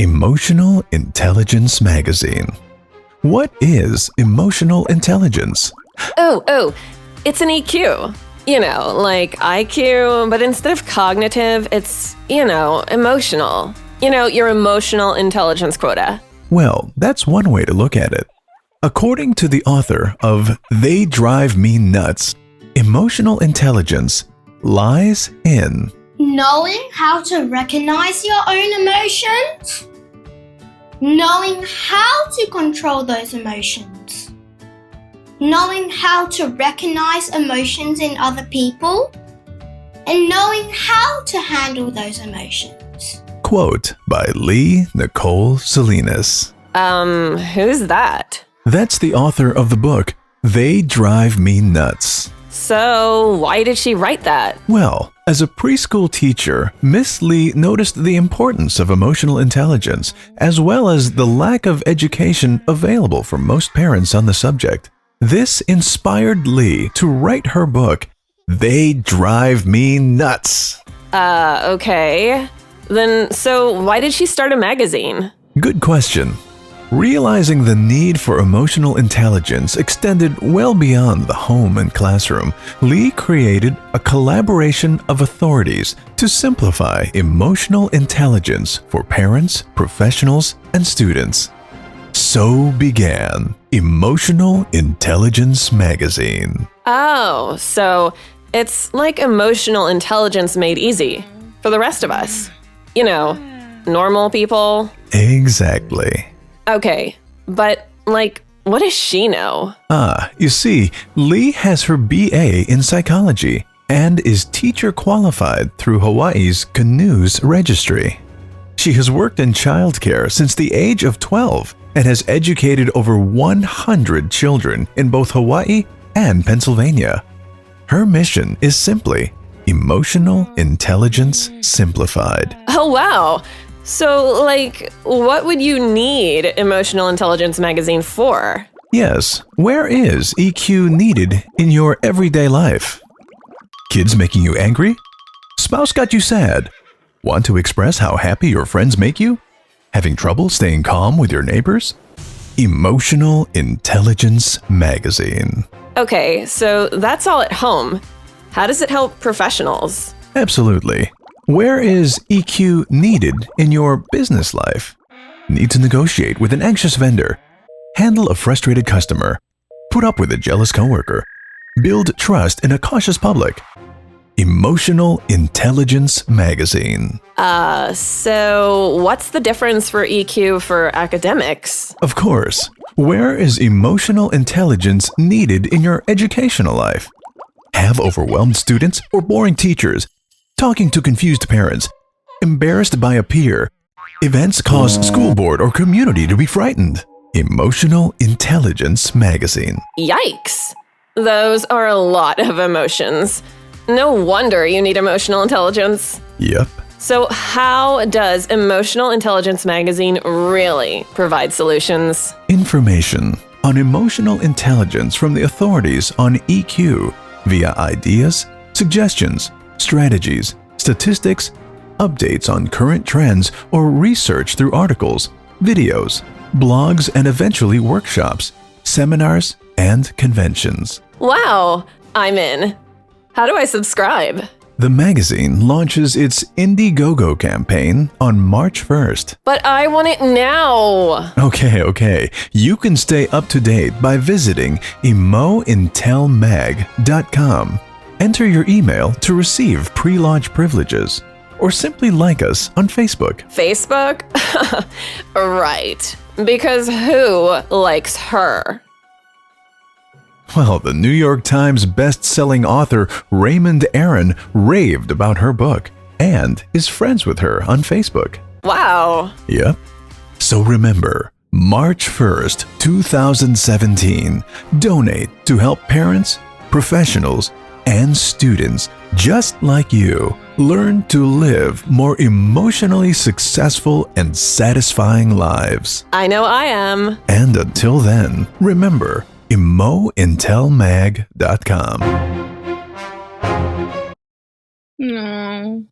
Emotional Intelligence Magazine. What is emotional intelligence? Oh, it's an EQ. Like IQ, but instead of cognitive, it's, emotional. Your emotional intelligence quota. Well, that's one way to look at it. According to the author of They Drive Me Nuts, emotional intelligence lies in knowing how to recognize your own emotions, knowing how to control those emotions, knowing how to recognize emotions in other people, and knowing how to handle those emotions. Quote by Lee Nicole Salinis. Who's that? That's the author of the book, They Drive Me Nuts. So, why did she write that? Well, as a preschool teacher, Miss Lee noticed the importance of emotional intelligence, as well as the lack of education available for most parents on the subject. This inspired Lee to write her book, They Drive Me Nuts. Okay. Then, so why did she start a magazine? Good question. Realizing the need for emotional intelligence extended well beyond the home and classroom, Lee created a collaboration of authorities to simplify emotional intelligence for parents, professionals, and students. So began Emotional Intelligence Magazine. Oh, so it's like emotional intelligence made easy for the rest of us. Normal people. Exactly. Okay, but what does she know? You see, Lee has her BA in psychology and is teacher qualified through Hawaii's Canoes Registry. She has worked in childcare since the age of 12 and has educated over 100 children in both Hawaii and Pennsylvania. Her mission is simply Emotional Intelligence Simplified. Oh, wow. So, what would you need Emotional Intelligence Magazine for? Yes, where is EQ needed in your everyday life? Kids making you angry? Spouse got you sad? Want to express how happy your friends make you? Having trouble staying calm with your neighbors? Emotional Intelligence Magazine. Okay, so that's all at home. How does it help professionals? Absolutely. Where is EQ needed in your business life? Need to negotiate with an anxious vendor, handle a frustrated customer, put up with a jealous coworker, build trust in a cautious public. Emotional Intelligence Magazine. So what's the difference for EQ for academics? Of course. Where is emotional intelligence needed in your educational life? Have overwhelmed students or boring teachers? Talking to confused parents? Embarrassed by a peer? Events cause school board or community to be frightened? Emotional Intelligence Magazine. Yikes! Those are a lot of emotions. No wonder you need emotional intelligence. Yep. So how does Emotional Intelligence Magazine really provide solutions? Information on emotional intelligence from the authorities on EQ via ideas, suggestions, strategies, statistics, updates on current trends, or research through articles, videos, blogs, and eventually workshops, seminars, and conventions. Wow, I'm in. How do I subscribe? The magazine launches its Indiegogo campaign on March 1st. But I want it now. Okay. You can stay up to date by visiting emointelmag.com. Enter your email to receive pre-launch privileges, or simply like us on Facebook. Facebook? Right. Because who likes her? Well, the New York Times best-selling author Raymond Aaron raved about her book and is friends with her on Facebook. Wow. Yep. So remember, March 1st, 2017, donate to help parents, professionals, and students just like you learn to live more emotionally successful and satisfying lives. I know I am. And until then, remember, emointelmag.com. No.